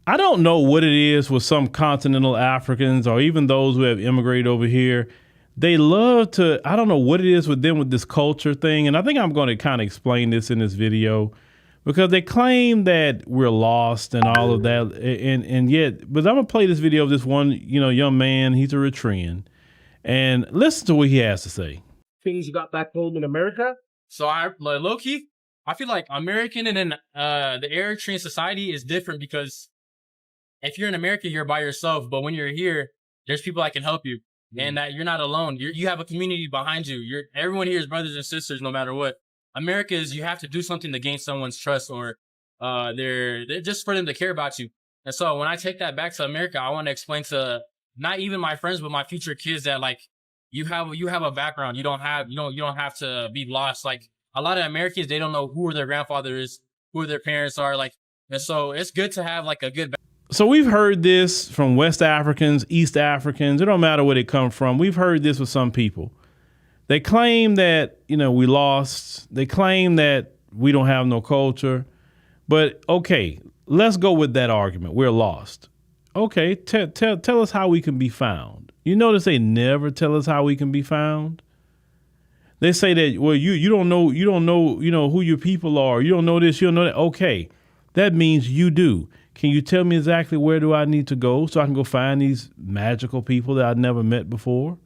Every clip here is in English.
I don't know what it is with some continental Africans or even those who have immigrated over here. They love to, I don't know what it is with them with this culture thing. And I think I'm going to kind of explain this in this video because they claim that we're lost and all of that. And yet, but I'm going to play this video of this one, young man. He's Eritrean. And listen to what he has to say. Things you got back home in America? So low-key, I feel like American and then the Eritrean society is different because if you're in America, you're by yourself. But when you're here, there's people that can help you. And that you're not alone. You have a community behind you. Everyone here is brothers and sisters, no matter what. America is you have to do something to gain someone's trust, or they're just for them to care about you. And so when I take that back to America, I want to explain to not even my friends, but my future kids that like you have a background. You don't have to be lost. Like a lot of Americans, they don't know who their grandfather is, who their parents are. Like, and so it's good to have like a good. So we've heard this from West Africans, East Africans. It don't matter where they come from. We've heard this with some people. They claim that, we lost. They claim that we don't have no culture. But okay, let's go with that argument. We're lost. Okay, tell us how we can be found. You notice they never tell us how we can be found. They say that, well, you don't know, who your people are. You don't know this, you don't know that. Okay, that means you do. Can you tell me exactly where do I need to go so I can go find these magical people that I've never met before?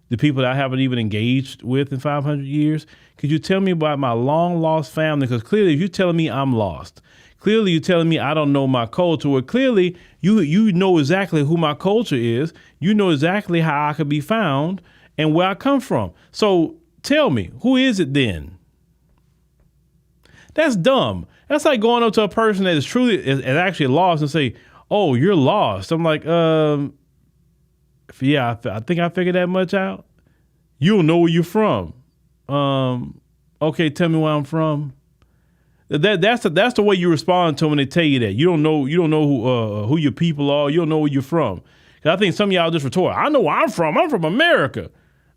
The people that I haven't even engaged with in 500 years? Could you tell me about my long lost family? Because clearly if you're telling me I'm lost, clearly you're telling me I don't know my culture. Well, clearly you know exactly who my culture is. You know exactly how I could be found and where I come from. So tell me, who is it then? That's dumb. That's like going up to a person that is truly is actually lost and say, "Oh, you're lost." I'm like, yeah, I think I figured that much out. You don't know where you're from. Okay, tell me where I'm from. That's the way you respond to them when they tell you that. You don't know who your people are. You don't know where you're from. 'Cause I think some of y'all just retort, "I know where I'm from. I'm from America."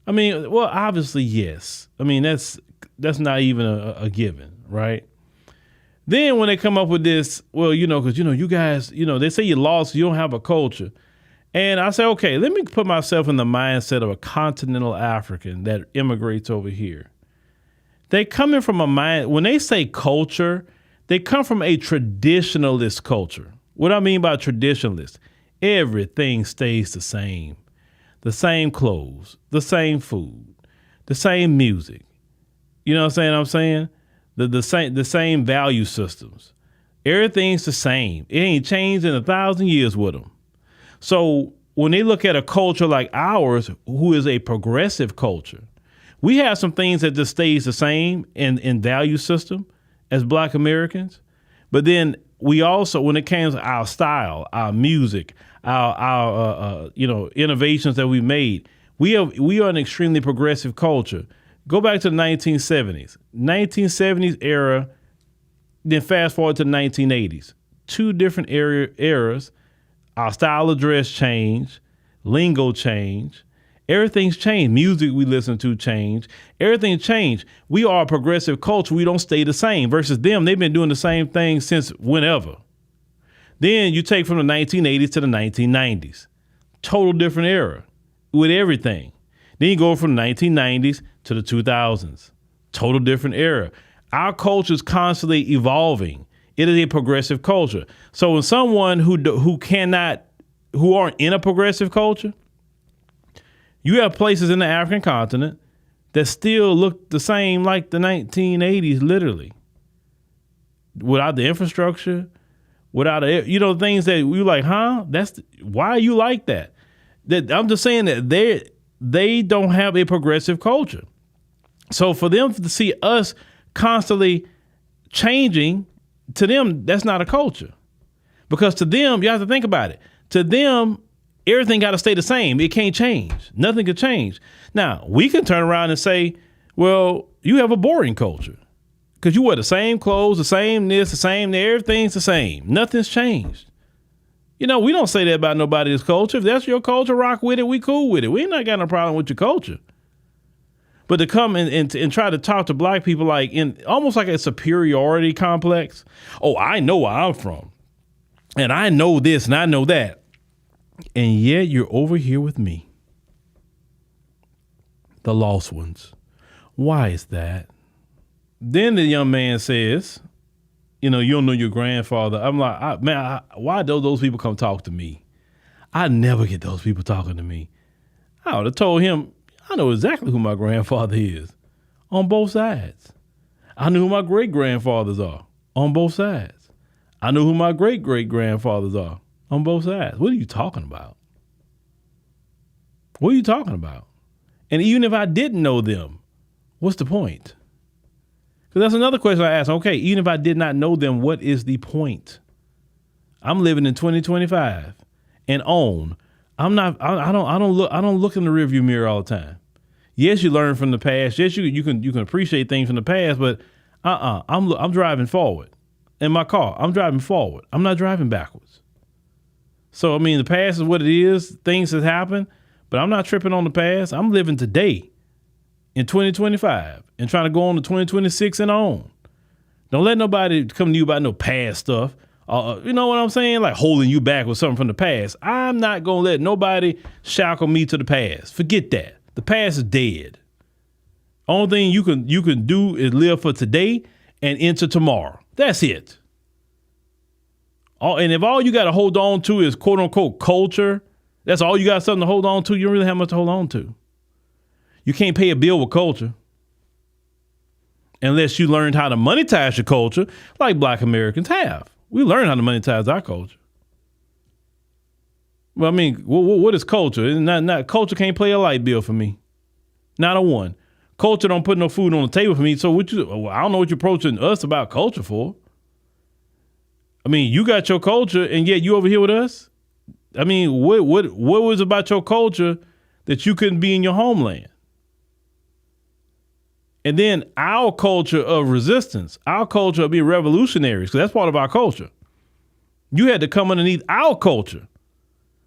I mean, well, obviously yes. I mean that's not even a given, right? Then when they come up with this, well, because, you guys, they say you're lost, you don't have a culture. And I say, okay, let me put myself in the mindset of a continental African that immigrates over here. They coming from a mind, when they say culture, they come from a traditionalist culture. What I mean by traditionalist, everything stays the same. The same clothes, the same food, the same music. You know what I'm saying? The same value systems. Everything's the same. It ain't changed in 1,000 years with them. So when they look at a culture like ours, who is a progressive culture, we have some things that just stays the same in value system as Black Americans. But then we also, when it comes to our style, our music, our innovations that we made, we are an extremely progressive culture. Go back to the 1970s. 1970s era, then fast forward to the 1980s. Two different eras. Our style of dress changed. Lingo changed. Everything's changed. Music we listen to changed. Everything changed. We are a progressive culture. We don't stay the same. Versus them, they've been doing the same thing since whenever. Then you take from the 1980s to the 1990s. Total different era with everything. Then you go from the 1990s to the 2000s. Total different era. Our culture is constantly evolving. It is a progressive culture. So when someone who aren't in a progressive culture, you have places in the African continent that still look the same like the 1980s, literally. Without the infrastructure, without things that we like, huh? Why are you like that? I'm just saying that they don't have a progressive culture. So for them to see us constantly changing, to them, that's not a culture. Because to them, you have to think about it. To them, everything got to stay the same. It can't change. Nothing can change. Now, we can turn around and say, well, you have a boring culture. Because you wear the same clothes, the same this, the same there, everything's the same. Nothing's changed. We don't say that about nobody's culture. If that's your culture, rock with it. We cool with it. We ain't not got no problem with your culture. But to come and try to talk to Black people like in almost like a superiority complex. Oh, I know where I'm from. And I know this and I know that. And yet you're over here with me. The lost ones. Why is that? Then the young man says, you don't know your grandfather. I'm like, why do those people come talk to me? I never get those people talking to me. I would have told him, I know exactly who my grandfather is on both sides. I knew who my great-grandfathers are on both sides. I know who my great-great-grandfathers are on both sides. What are you talking about? What are you talking about? And even if I didn't know them, what's the point? Because that's another question I ask. Okay, even if I did not know them, what is the point? I'm living in 2025 and own. I don't look in the rearview mirror all the time. Yes, you learn from the past. Yes, you can appreciate things from the past, but I'm driving forward in my car. I'm driving forward. I'm not driving backwards. So, I mean, the past is what it is. Things have happened, but I'm not tripping on the past. I'm living today in 2025 and trying to go on to 2026 and on. Don't let nobody come to you about no past stuff. You know what I'm saying? Like holding you back with something from the past. I'm not going to let nobody shackle me to the past. Forget that. The past is dead. Only thing you can do is live for today and into tomorrow. That's it. And if all you got to hold on to is quote unquote culture, that's all you got something to hold on to, you don't really have much to hold on to. You can't pay a bill with culture unless you learned how to monetize your culture like Black Americans have. We learn how to monetize our culture. Well, I mean, what is culture? Not culture can't pay a light bill for me. Not a one. Culture don't put no food on the table for me. So I don't know what you're approaching us about culture for. I mean, you got your culture and yet you over here with us? I mean, what was about your culture that you couldn't be in your homeland? And then our culture of resistance, our culture of being revolutionaries, because that's part of our culture. You had to come underneath our culture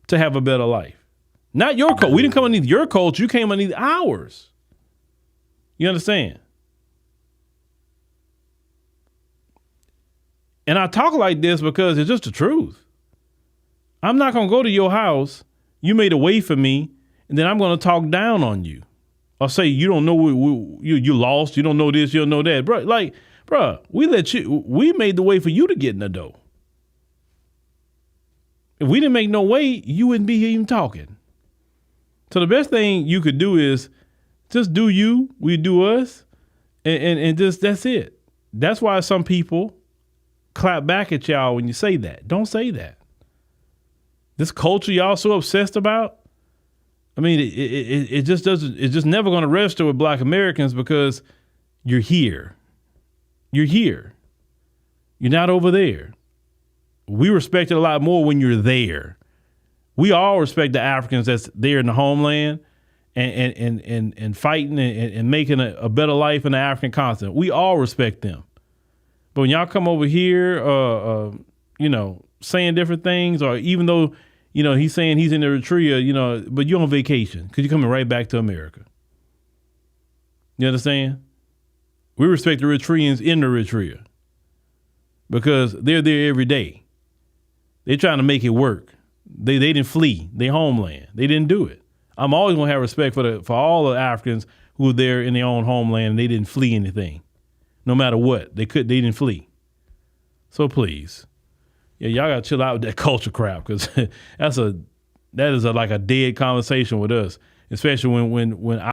to have a better life. Not your culture. We didn't come underneath your culture. You came underneath ours. You understand? And I talk like this because it's just the truth. I'm not going to go to your house. You made a way for me. And then I'm going to talk down on you. Or say, you don't know, you lost, you don't know this, you don't know that. Bro, we made the way for you to get in the door. If we didn't make no way, you wouldn't be here even talking. So the best thing you could do is just do you, we do us, and just that's it. That's why some people clap back at y'all when you say that. Don't say that. This culture y'all so obsessed about, I mean, it just doesn't, it's just never going to register with Black Americans because you're here. You're here. You're not over there. We respect it a lot more when you're there. We all respect the Africans that's there in the homeland and fighting and making a better life in the African continent. We all respect them. But when y'all come over here, saying different things, or even though, he's saying he's in Eritrea, but you're on vacation because you're coming right back to America. You understand? We respect the Eritreans in Eritrea because they're there every day. They're trying to make it work. They didn't flee their homeland. They didn't do it. I'm always going to have respect for all the Africans who are there in their own homeland and they didn't flee anything. No matter what, they didn't flee. So please. Yeah, y'all gotta chill out with that culture crap because that is like a dead conversation with us, especially when